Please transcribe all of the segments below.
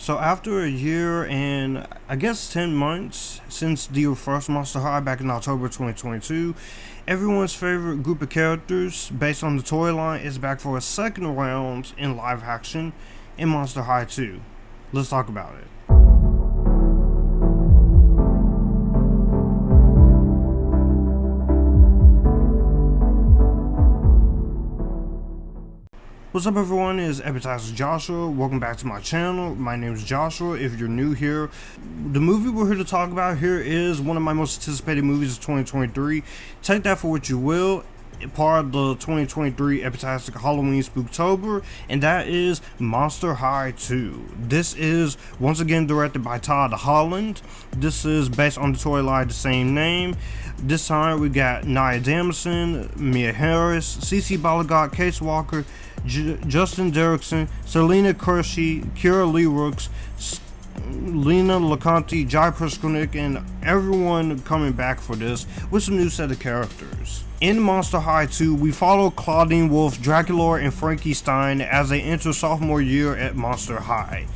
So after a year and I guess 10 months since the first Monster High back in October 2022, everyone's favorite group of characters based on the toy line is back for a second round in live action in Monster High 2. Let's talk about it. What's up everyone, it's Epictastic Joshua. Welcome back to my channel. My name is Joshua if you're new here. The movie we're here to talk about here is one of my most anticipated movies of 2023. Take that for what you will. Part of the 2023 Epictastic Halloween Spooktober, and that is Monster High 2. This is once again directed by Todd Holland. This is based on the toy line the same name. This time we got Nayah Damasen, Mia Harris, CC Balagot, Case Walker, Justin Derrickson, Selena Kershey, Kira Lee Rooks, Lena Laconte, Jai Prishkonik, and everyone coming back for this with some new set of characters. In Monster High 2, we follow Clawdeen Wolf, Draculaura, and Frankie Stein as they enter sophomore year at Monster High.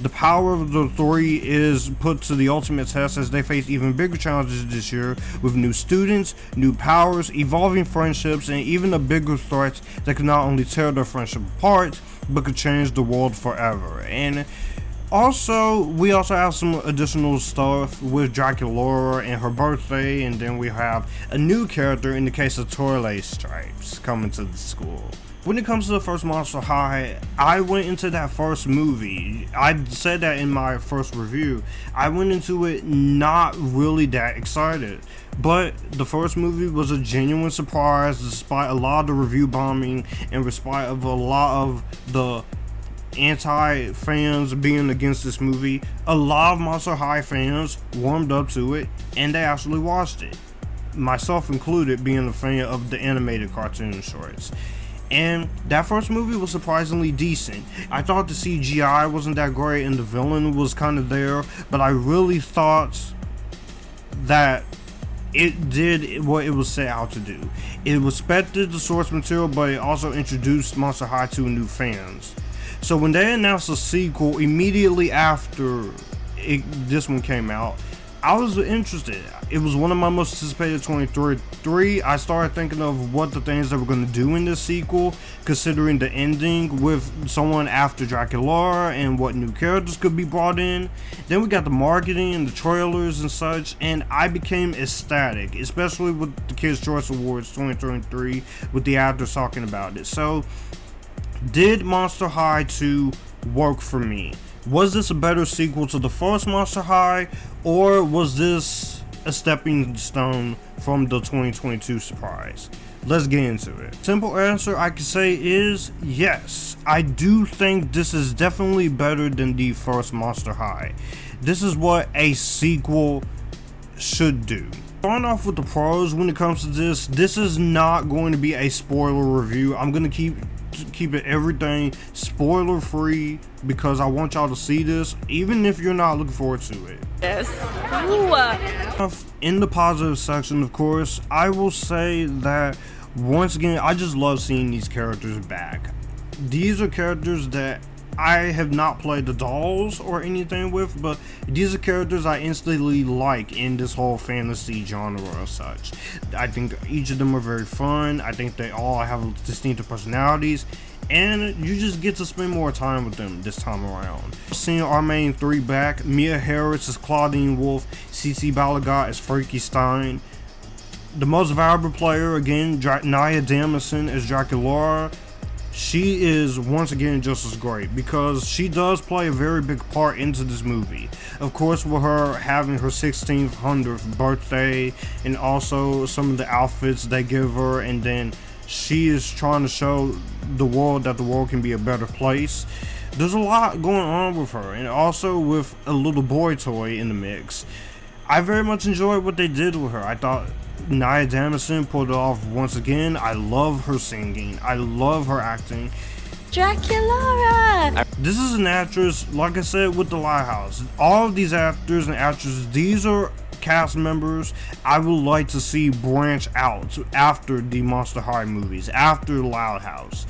The power of the three is put to the ultimate test as they face even bigger challenges this year with new students, new powers, evolving friendships, and even a bigger threat that could not only tear their friendship apart, but could change the world forever. And also, we also have some additional stuff with Draculaura and her birthday, and then we have a new character in the case of Toralei Stripes coming to the school. When it comes to the first Monster High, I went into that first movie, I said that in my first review, I went into it not really that excited. But the first movie was a genuine surprise despite a lot of the review bombing and despite of a lot of the anti-fans being against this movie. A lot of Monster High fans warmed up to it and they actually watched it, myself included, being a fan of the animated cartoon shorts. And that first movie was surprisingly decent. I thought the CGI wasn't that great and the villain was kind of there, but I really thought that it did what it was set out to do. It respected the source material, but it also introduced Monster High to new fans. So when they announced a sequel immediately after this one came out, I was interested. It was one of my most anticipated 2023. I started thinking of what the things they were going to do in this sequel, considering the ending with someone after Draculaura and what new characters could be brought in. Then we got the marketing and the trailers and such, and I became ecstatic, especially with the Kids' Choice Awards 2023 with the actors talking about it. So, did Monster High 2 work for me? Was this a better sequel to the first Monster High, or was this a stepping stone from the 2022 surprise? Let's get into it. Simple answer I could say is yes. I do think this is definitely better than the first Monster High. This is what a sequel should do. Starting off with the pros when it comes to this is not going to be a spoiler review. I'm going to keep it everything spoiler free because I want y'all to see this even if you're not looking forward to it. Yes. In the positive section, of course, I will say that once again I just love seeing these characters back. These are characters that I have not played the dolls or anything with, but these are characters I instantly like in this whole fantasy genre and such. I think each of them are very fun. I think they all have distinctive personalities, and you just get to spend more time with them this time around. Seeing our main three back, Mia Harris as Clawdeen Wolf, CC Balagot as Frankie Stein. The most valuable player, again, Nayah Damasen as Draculaura. She is once again just as great because she does play a very big part into this movie. Of course, with her having her 1600th birthday and also some of the outfits they give her, and then she is trying to show the world that the world can be a better place. There's a lot going on with her, and also with a little boy toy in the mix. I very much enjoyed what they did with her. I thought Nayah Damasen pulled it off once again. I love her singing. I love her acting. Draculaura! This is an actress, like I said, with the Lighthouse. All of these actors and actresses, these are cast members I would like to see branch out after the Monster High movies, after Loud House.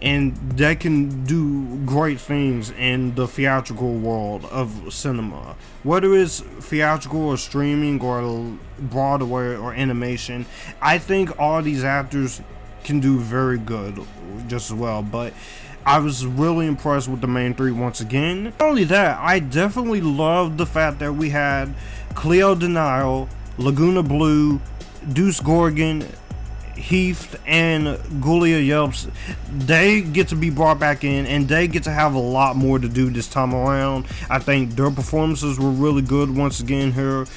and they can do great things in the theatrical world of cinema. Whether it's theatrical or streaming or Broadway or animation, I think all these actors can do very good just as well. But I was really impressed with the main three once again. Not only that, I definitely loved the fact that we had Clawdeen, Laguna Blue, Deuce Gorgon, Heath, and Gulia Yelps. They get to be brought back in, and they get to have a lot more to do this time around. I think their performances were really good once again here.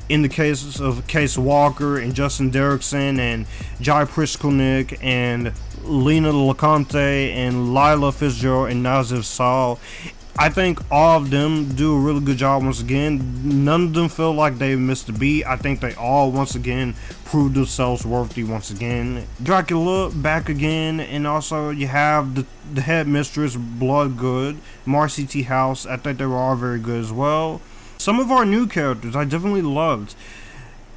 In the cases of Case Walker and Justin Derrickson and Jai Prishkolnik and Lena LeConte and Lila Fitzgerald and Nazif Saul, I think all of them do a really good job once again. None of them feel like they missed a beat. I think they all once again proved themselves worthy once again. Dracula back again, and also you have the head mistress Bloodgood, Marcy T. House. I think they were all very good as well. Some of our new characters I definitely loved.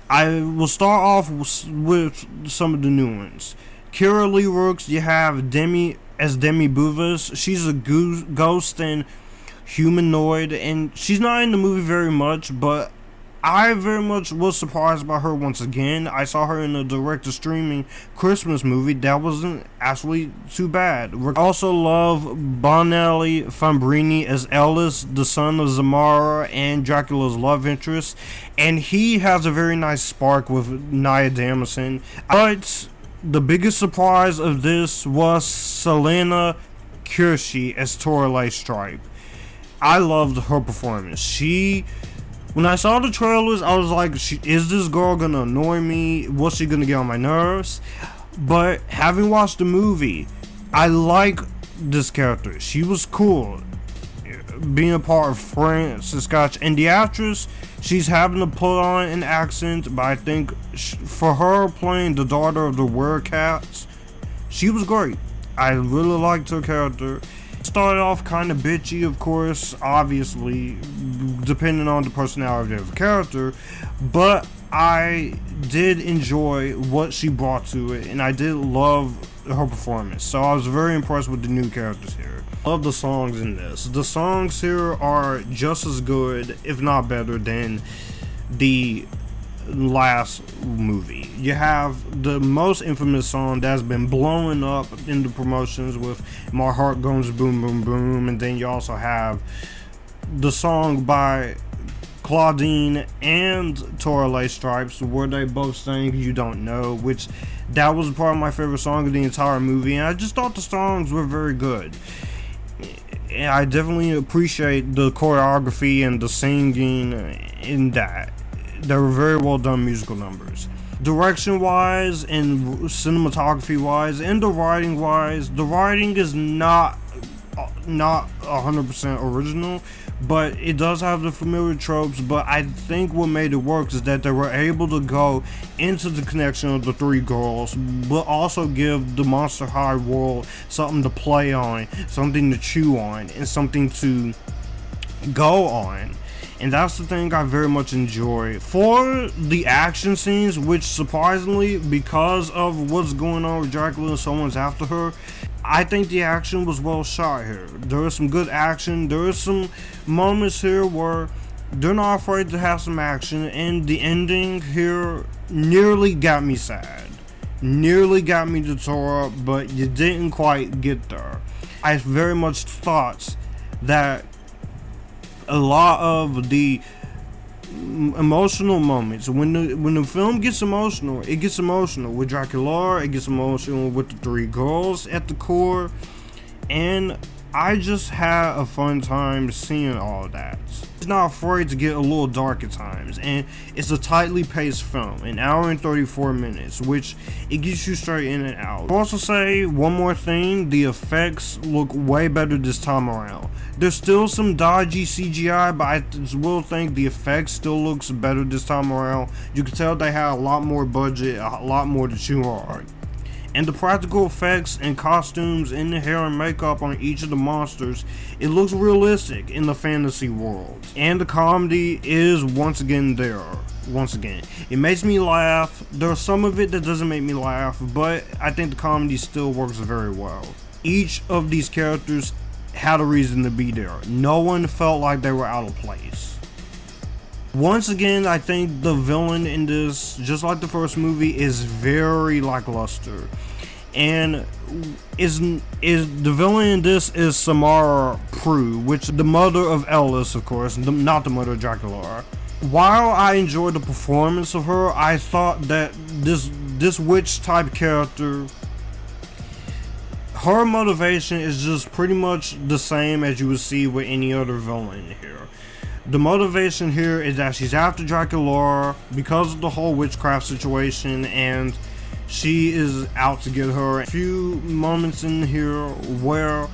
I will start off with some of the new ones. Kira Lee Rooks, you have Demi Buvas. She's a ghost and humanoid, and she's not in the movie very much, but I very much was surprised by her once again. I saw her in a direct-to-streaming Christmas movie that wasn't actually too bad. I also love Bonelli Fambrini as Ellis, the son of Zamara and Dracula's love interest, and he has a very nice spark with Nayah Damasen. But the biggest surprise of this was Selena Kirishi as Toralei Stripe. I loved her performance. When I saw the trailers, I was like, is this girl gonna annoy me? What's she gonna get on my nerves? But having watched the movie, I like this character. She was cool. Being a part of Francis Scotch, and the actress, she's having to put on an accent, but I think for her playing the daughter of the Werecats, she was great. I really liked her character. Started off kind of bitchy, of course, obviously, depending on the personality of the character, but I did enjoy what she brought to it, and I did love her performance, so I was very impressed with the new characters here. Love the songs in this. The songs here are just as good, if not better, than the last movie. You have the most infamous song that's been blowing up in the promotions with My Heart Goes Boom Boom Boom, and then you also have the song by Clawdeen and Toralei Stripes where they both sang You Don't Know, which that was probably my favorite song of the entire movie, and I just thought the songs were very good. And I definitely appreciate the choreography and the singing in that. They were very well done musical numbers. Direction wise and cinematography wise and the writing is not 100% original, but it does have the familiar tropes. But I think what made it work is that they were able to go into the connection of the three girls, but also give the Monster High world something to play on, something to chew on, and something to go on. And that's the thing I very much enjoy. For the action scenes, which surprisingly, because of what's going on with Dracula and someone's after her, I think the action was well shot here. There is some good action. There is some moments here where they're not afraid to have some action, and the ending here nearly got me sad. Nearly got me to tear up, but you didn't quite get there. I very much thought that a lot of the emotional moments, when the film gets emotional, it gets emotional with Draculaura, it gets emotional with the three girls at the core, and I just had a fun time seeing all that. It's not afraid to get a little dark at times, and it's a tightly paced film, an hour and 34 minutes, which it gets you straight in and out. I'll also say one more thing, the effects look way better this time around. There's still some dodgy CGI, but I will think the effects still looks better this time around. You can tell they had a lot more budget, a lot more to chew on. And the practical effects and costumes and the hair and makeup on each of the monsters, it looks realistic in the fantasy world. And the comedy is once again there. Once again, it makes me laugh. There's some of it that doesn't make me laugh, but I think the comedy still works very well. each of these characters had a reason to be there. No one felt like they were out of place. Once again, I think the villain in this, just like the first movie, is very lackluster. And the villain in this is Samara Prue, which the mother of Ellis, of course, not the mother of Draculaura. While I enjoyed the performance of her, I thought that this witch type character, her motivation is just pretty much the same as you would see with any other villain here. The motivation here is that she's after Draculaura because of the whole witchcraft situation, and she is out to get her. A few moments in here where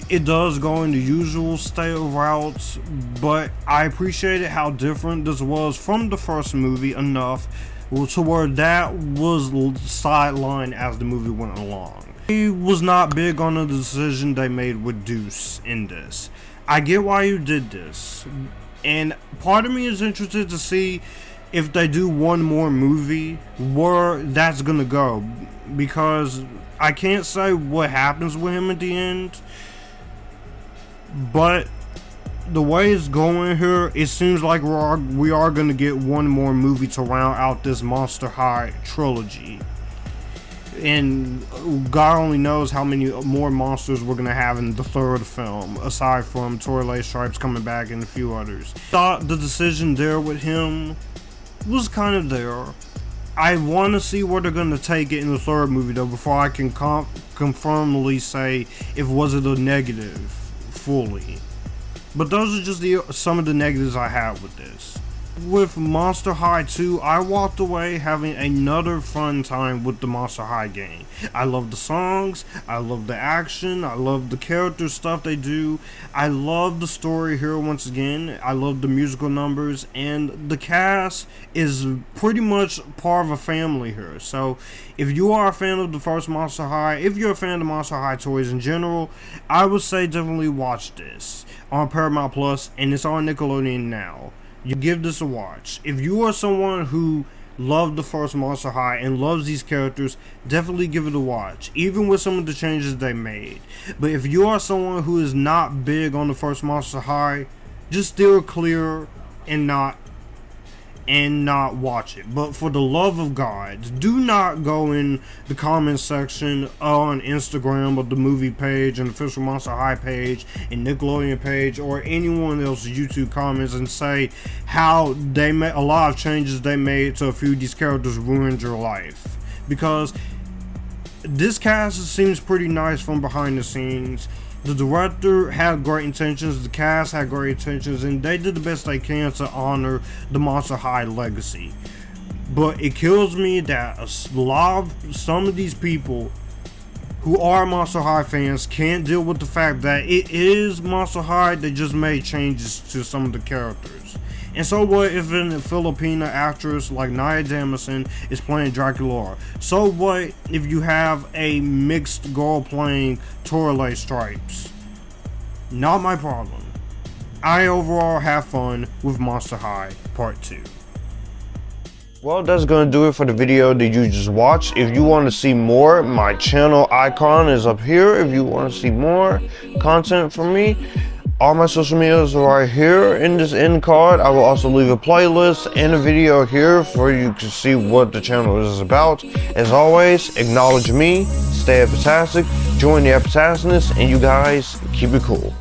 it does go in the usual stale routes, but I appreciated how different this was from the first movie enough to where that was sidelined as the movie went along. I was not big on the decision they made with Deuce in this. I get why you did this, and part of me is interested to see if they do one more movie where that's gonna go, because I can't say what happens with him at the end, but the way it's going here, it seems like we are gonna get one more movie to round out this Monster High trilogy. And God only knows how many more monsters we're gonna have in the third film, aside from Toralei Stripes coming back and a few others. Thought the decision there with him was kind of there. I want to see where they're gonna take it in the third movie though, before I can confirmly say if was it a negative fully. But those are just some of the negatives I have with this. With Monster High 2, I walked away having another fun time with the Monster High game. I love the songs, I love the action, I love the character stuff they do, I love the story here once again, I love the musical numbers, and the cast is pretty much part of a family here. So if you are a fan of the first Monster High, if you're a fan of the Monster High toys in general, I would say definitely watch this on Paramount Plus, and it's on Nickelodeon now. You give this a watch. If you are someone who loved the first Monster High and loves these characters, definitely give it a watch, even with some of the changes they made. But if you are someone who is not big on the first Monster High, just steer clear and not watch it. But for the love of God, do not go in the comment section on Instagram of the movie page and official Monster High page and Nickelodeon page or anyone else's YouTube comments and say how they made a lot of changes they made to a few of these characters ruined your life, because this cast seems pretty nice from behind the scenes. The director had great intentions, the cast had great intentions, and they did the best they can to honor the Monster High legacy. But it kills me that some of these people who are Monster High fans can't deal with the fact that it is Monster High, they just made changes to some of the characters. And so what if a Filipina actress like Nayah Damasen is playing Draculaura? So what if you have a mixed girl playing Toralei Stripes? Not my problem. I overall have fun with Monster High Part 2. Well, that's gonna do it for the video that you just watched. If you want to see more, my channel icon is up here. If you want to see more content from me, all my social medias are right here in this end card. I will also leave a playlist and a video here for you to see what the channel is about. As always, acknowledge me, stay Epictastic, join the Epictasticness, and you guys keep it cool.